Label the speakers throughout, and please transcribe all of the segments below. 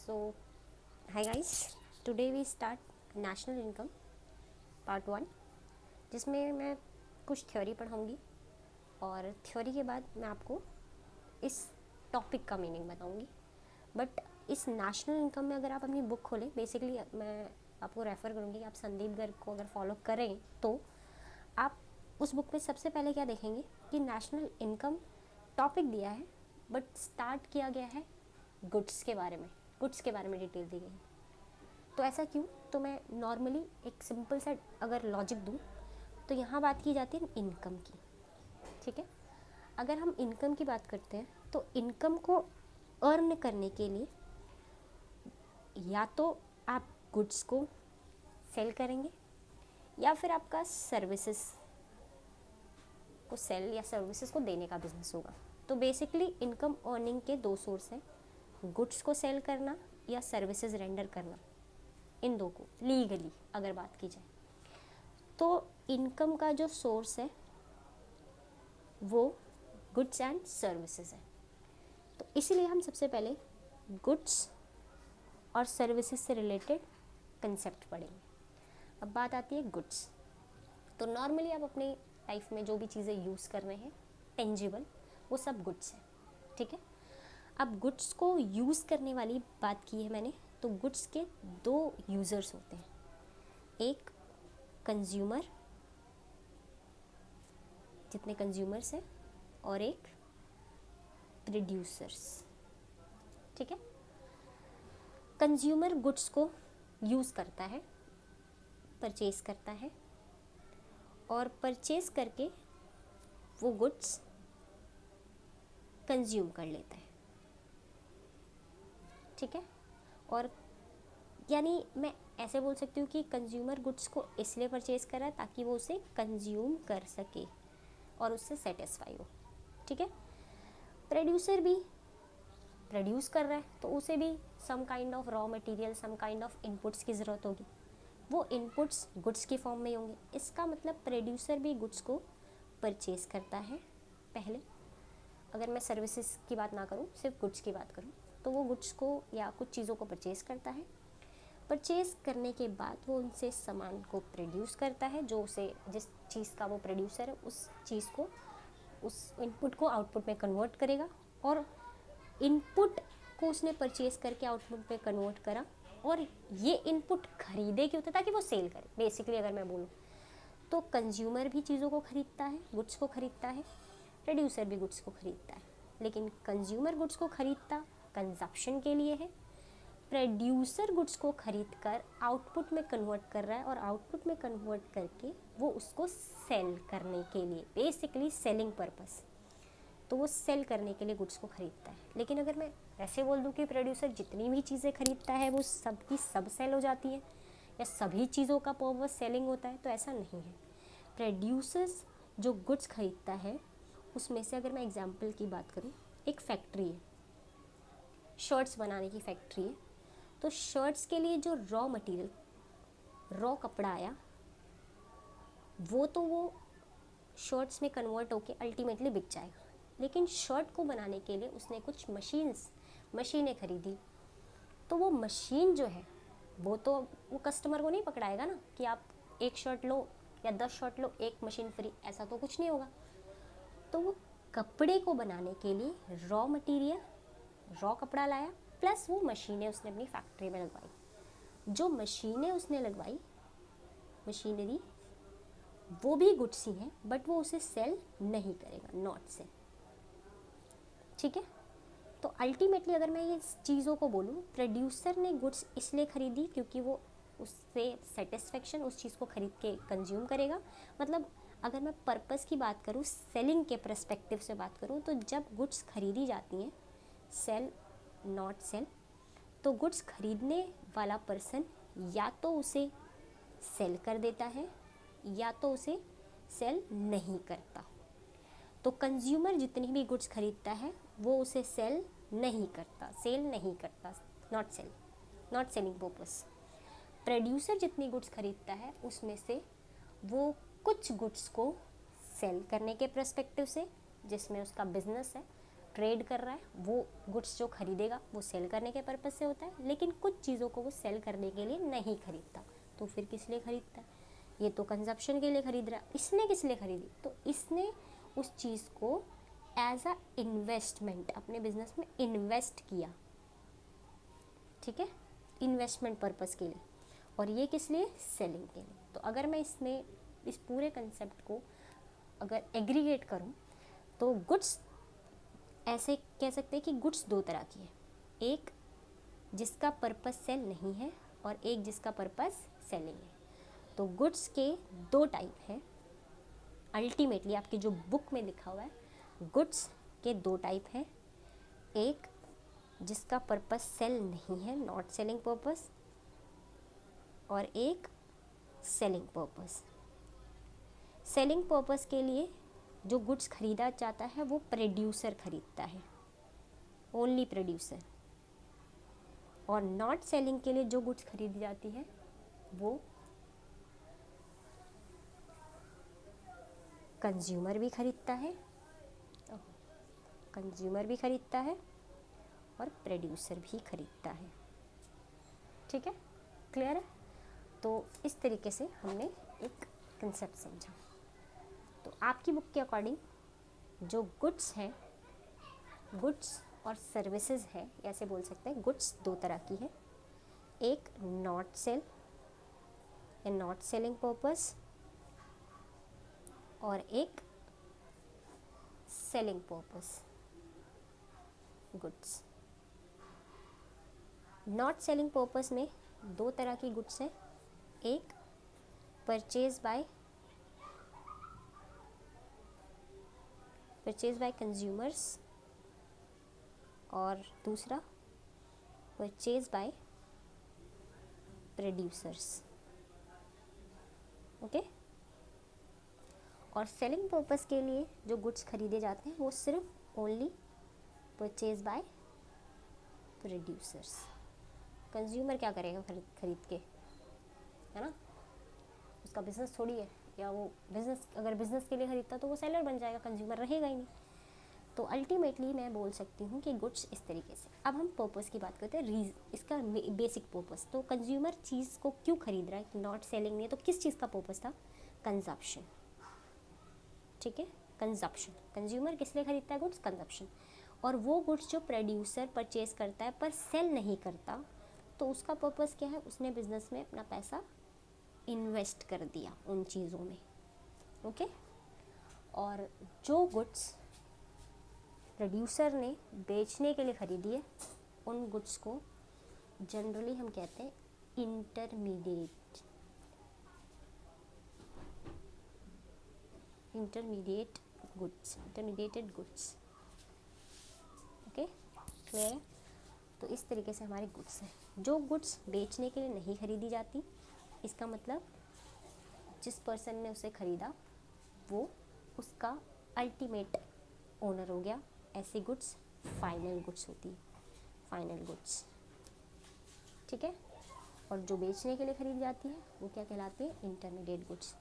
Speaker 1: So, hi guys, today we start national income part 1, जिसमें मैं कुछ थ्योरी पढ़ाऊँगी और थ्योरी के बाद मैं आपको इस टॉपिक का मीनिंग बताऊँगी। बट इस नेशनल इनकम में अगर आप अपनी बुक खोलें, बेसिकली मैं आपको रेफ़र करूँगी कि आप संदीप गर्ग को अगर फॉलो करें तो आप उस बुक में सबसे पहले क्या देखेंगे कि नेशनल इनकम टॉपिक दिया है, बट स्टार्ट किया गया है गुड्स के बारे में डिटेल दी गई है। तो ऐसा क्यों? तो मैं नॉर्मली एक सिंपल सा अगर लॉजिक दूँ तो यहाँ बात की जाती है इनकम की, ठीक है। अगर हम इनकम की बात करते हैं तो इनकम को अर्न करने के लिए या तो आप गुड्स को सेल करेंगे या फिर आपका सर्विसेज को सेल या सर्विसेज को देने का बिजनेस होगा। तो बेसिकली इनकम अर्निंग के दो सोर्स हैं, गुड्स को सेल करना या सर्विसेज रेंडर करना। इन दो को लीगली अगर बात की जाए तो इनकम का जो सोर्स है वो गुड्स एंड सर्विसेज है। तो इसीलिए हम सबसे पहले गुड्स और सर्विसेज से रिलेटेड कंसेप्ट पढ़ेंगे। अब बात आती है गुड्स। तो नॉर्मली आप अपनी लाइफ में जो भी चीज़ें यूज़ कर रहे हैं टेंजिबल, वो सब गुड्स है, ठीक है। अब गुड्स को यूज़ करने वाली बात की है मैंने, तो गुड्स के दो यूज़र्स होते हैं, एक कंज्यूमर जितने कंज्यूमर्स हैं और एक प्रोड्यूसर्स, ठीक है। कंज्यूमर गुड्स को यूज़ करता है, परचेज करता है और परचेज करके वो गुड्स कंज्यूम कर लेता है, ठीक है। और यानी मैं ऐसे बोल सकती हूँ कि कंज्यूमर गुड्स को इसलिए परचेज कर रहा है ताकि वो उसे कंज्यूम कर सके और उससे सेटिस्फाई हो, ठीक है। प्रोड्यूसर भी प्रोड्यूस कर रहा है तो उसे भी some kind of raw material, some kind of inputs की ज़रूरत होगी। वो इनपुट्स गुड्स की फॉर्म में होंगे। इसका मतलब प्रोड्यूसर भी गुड्स को परचेज करता है पहले। अगर मैं सर्विसेज की बात ना करूँ, सिर्फ गुड्स की बात करूँ, तो वो गुड्स को या कुछ चीज़ों को परचेज करता है। परचेज करने के बाद वो उनसे सामान को प्रोड्यूस करता है, जो उसे जिस चीज़ का वो प्रोड्यूसर है उस चीज़ को, उस इनपुट को आउटपुट में कन्वर्ट करेगा और इनपुट को उसने परचेज करके आउटपुट में कन्वर्ट करा और ये इनपुट खरीदे क्यों था? ताकि वो सेल करे। बेसिकली अगर मैं बोलूँ तो कंज्यूमर भी चीज़ों को खरीदता है, गुड्स को खरीदता है, प्रोड्यूसर भी गुड्स को खरीदता है। लेकिन कंज्यूमर गुड्स को खरीदता कंजप्शन के लिए है, प्रोड्यूसर गुड्स को खरीद कर आउटपुट में कन्वर्ट कर रहा है और आउटपुट में कन्वर्ट करके वो उसको सेल करने के लिए, बेसिकली सेलिंग पर्पस, तो वो सेल करने के लिए गुड्स को खरीदता है। लेकिन अगर मैं ऐसे बोल दूँ कि प्रोड्यूसर जितनी भी चीज़ें खरीदता है वो सब की सब सेल हो जाती है या सभी चीज़ों का पर्पस सेलिंग होता है, तो ऐसा नहीं है। प्रोड्यूसर्स जो गुड्स खरीदता है उसमें से अगर मैं एग्जांपल की बात करूँ, एक फैक्ट्री है, शर्ट्स बनाने की फैक्ट्री है, तो शर्ट्स के लिए जो रॉ मटेरियल, रॉ कपड़ा आया, वो शर्ट्स में कन्वर्ट होके अल्टीमेटली बिक जाएगा। लेकिन शर्ट को बनाने के लिए उसने कुछ मशीनें खरीदी, तो वो मशीन जो है वो कस्टमर को नहीं पकड़ाएगा ना कि आप एक शर्ट लो या 10 शर्ट लो, एक मशीन फ्री, ऐसा तो कुछ नहीं होगा। तो वो कपड़े को बनाने के लिए रॉ मटेरियल, रॉ कपड़ा लाया, प्लस वो मशीनें उसने अपनी फैक्ट्री में लगवाई। जो मशीनें उसने लगवाई, मशीनरी, वो भी गुड्स ही हैं, बट वो उसे सेल नहीं करेगा, नॉट सेल, ठीक है। तो अल्टीमेटली अगर मैं ये चीज़ों को बोलूँ, प्रोड्यूसर ने गुड्स इसलिए खरीदी क्योंकि वो उससे सेटिस्फेक्शन, उस चीज़ को खरीद के कंज्यूम करेगा। मतलब अगर मैं पर्पस की बात करूँ, सेलिंग के पर्सपेक्टिव से बात करूँ, तो जब गुड्स खरीदी जाती हैं, सेल नॉट सेल, तो गुड्स खरीदने वाला पर्सन या तो उसे सेल कर देता है या तो उसे सेल नहीं करता। तो कंज्यूमर जितनी भी गुड्स खरीदता है वो उसे सेल नहीं करता, नॉट सेलिंग पर्पस। प्रोड्यूसर जितनी गुड्स खरीदता है उसमें से वो कुछ गुड्स को सेल करने के पर्सपेक्टिव से, जिसमें उसका बिजनेस है, ट्रेड कर रहा है, वो गुड्स जो खरीदेगा वो सेल करने के पर्पज़ से होता है, लेकिन कुछ चीज़ों को वो सेल करने के लिए नहीं खरीदता, तो फिर किस लिए खरीदता है? ये तो कंजप्शन के लिए खरीद रहा है। इसने किस लिए खरीदी? तो इसने उस चीज़ को एज अ इन्वेस्टमेंट अपने बिजनेस में इन्वेस्ट किया, ठीक है, इन्वेस्टमेंट पर्पज़ के लिए। और ये किस लिए? सेलिंग के लिए। तो अगर मैं इसमें इस पूरे कंसेप्ट को अगर एग्रीगेट करूं तो गुड्स ऐसे कह सकते हैं कि गुड्स दो तरह की है, एक जिसका पर्पस सेल नहीं है और एक जिसका पर्पस सेलिंग है। तो गुड्स के दो टाइप हैं। अल्टीमेटली आपकी जो बुक में लिखा हुआ है, गुड्स के दो टाइप हैं, एक जिसका पर्पस सेल नहीं है, नॉट सेलिंग पर्पस, और एक सेलिंग पर्पस। सेलिंग पर्पस के लिए जो गुड्स खरीदा जाता है वो प्रोड्यूसर खरीदता है, ओनली प्रोड्यूसर। और नॉट सेलिंग के लिए जो गुड्स खरीदी जाती है वो कंज्यूमर भी खरीदता है, और प्रोड्यूसर भी खरीदता है। ठीक है, क्लियर है? तो इस तरीके से हमने एक कंसेप्ट समझा। तो आपकी बुक के अकॉर्डिंग जो गुड्स हैं, गुड्स और सर्विसेज है, ऐसे बोल सकते हैं, गुड्स दो तरह की है, एक नॉट सेल या नॉट सेलिंग पर्पस, और एक selling purpose goods. Not selling purpose में दो तरह की गुड्स हैं, एक परचेज बाय कंज्यूमर्स और दूसरा परचेज बाय प्रोड्यूसर्स। ओके। और सेलिंग पर्पस के लिए जो गुड्स खरीदे जाते हैं वो सिर्फ only purchase by producers. Consumer क्या करेगा खरीद के, है ना? उसका बिजनेस थोड़ी है, या वो बिजनेस, अगर बिजनेस के लिए खरीदता तो वो सेलर बन जाएगा, कंज्यूमर रहेगा ही नहीं। तो अल्टीमेटली मैं बोल सकती हूँ कि गुड्स इस तरीके से। अब हम पर्पस की बात करते हैं, इसका बेसिक पर्पस। तो कंज्यूमर चीज़ को क्यों खरीद रहा है? नॉट सेलिंग नहीं, तो किस चीज़ का पर्पस था? कंजप्शन। ठीक है, कंजप्शन। कंज्यूमर किस लिए खरीदता है गुड्स? कंजप्शन। और वो गुड्स जो प्रोड्यूसर परचेज करता है पर सेल नहीं करता, तो उसका पर्पस क्या है? उसने बिजनेस में अपना पैसा इन्वेस्ट कर दिया उन चीज़ों में। ओके। और जो गुड्स प्रोड्यूसर ने बेचने के लिए खरीदी है, उन गुड्स को जनरली हम कहते हैं इंटरमीडिएटेड गुड्स। ओके, क्लियर है? तो इस तरीके से हमारे गुड्स हैं। जो गुड्स बेचने के लिए नहीं खरीदी जाती, इसका मतलब जिस पर्सन ने उसे खरीदा वो उसका अल्टीमेट ओनर हो गया। ऐसी गुड्स फाइनल गुड्स होती है, फाइनल गुड्स। ठीक है। और जो बेचने के लिए खरीदी जाती है वो क्या कहलाती है? Intermediate goods.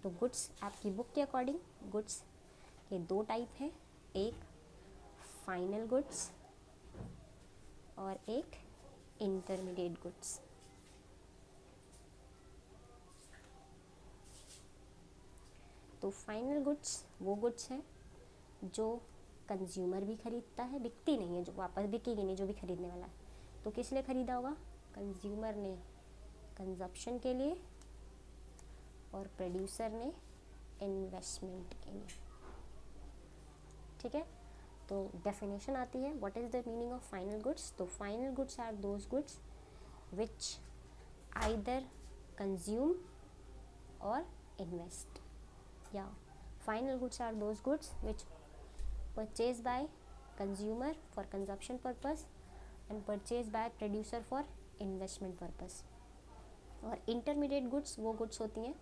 Speaker 1: तो गुड्स आपकी बुक के अकॉर्डिंग गुड्स के दो टाइप हैं, एक फाइनल गुड्स और एक इंटरमीडिएट गुड्स। तो फाइनल गुड्स वो गुड्स हैं जो कंज्यूमर भी खरीदता है, बिकती नहीं है, जो वापस बिकेगी नहीं, जो भी खरीदने वाला है। तो किस लिए खरीदा होगा? कंज्यूमर ने कंजप्शन के लिए और प्रोड्यूसर ने इन्वेस्टमेंट के लिए। ठीक है। तो डेफिनेशन आती है, what is the meaning of final goods? तो final goods are those goods which either consume or invest, या final goods are those goods which purchased by consumer for consumption purpose and purchased by producer for investment purpose। और intermediate goods वो goods होती हैं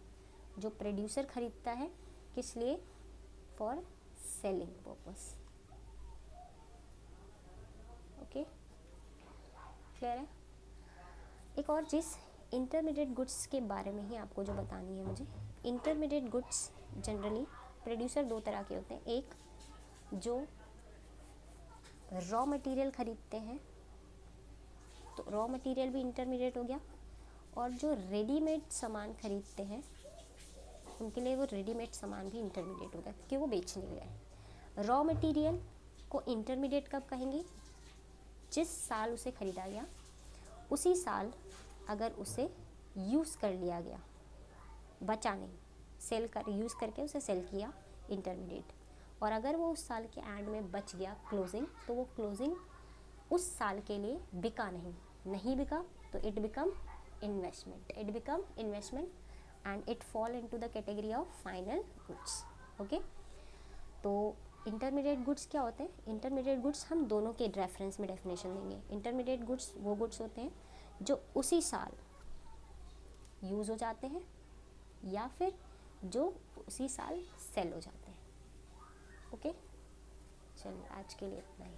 Speaker 1: जो producer खरीदता है, किस लिए? for selling purpose। Okay, clear है? एक और चीज़ intermediate goods के बारे में ही आपको जो बतानी है मुझे। intermediate goods जनरली प्रोड्यूसर दो तरह के होते हैं, एक जो रॉ मटेरियल खरीदते हैं तो रॉ मटेरियल भी इंटरमीडिएट हो गया, और जो रेडीमेड सामान खरीदते हैं उनके लिए वो रेडीमेड सामान भी इंटरमीडिएट हो गया क्योंकि वो बेचने गए। रॉ मटेरियल को इंटरमीडिएट कब कहेंगे? जिस साल उसे खरीदा गया उसी साल अगर उसे यूज़ कर लिया गया, बचा नहीं, सेल कर यूज़ करके उसे सेल किया, इंटरमीडिएट। और अगर वो उस साल के एंड में बच गया क्लोजिंग, तो वो क्लोजिंग उस साल के लिए बिका नहीं बिका तो it become investment and it fall into the category of final goods. Okay, तो इंटरमीडिएट गुड्स क्या होते हैं? इंटरमीडिएट गुड्स हम दोनों के रेफरेंस में डेफिनेशन देंगे। इंटरमीडिएट गुड्स वो गुड्स होते हैं जो उसी साल यूज़ हो जाते हैं या फिर जो उसी साल सेल हो जाते हैं। ओके, चलिए आज के लिए इतना ही।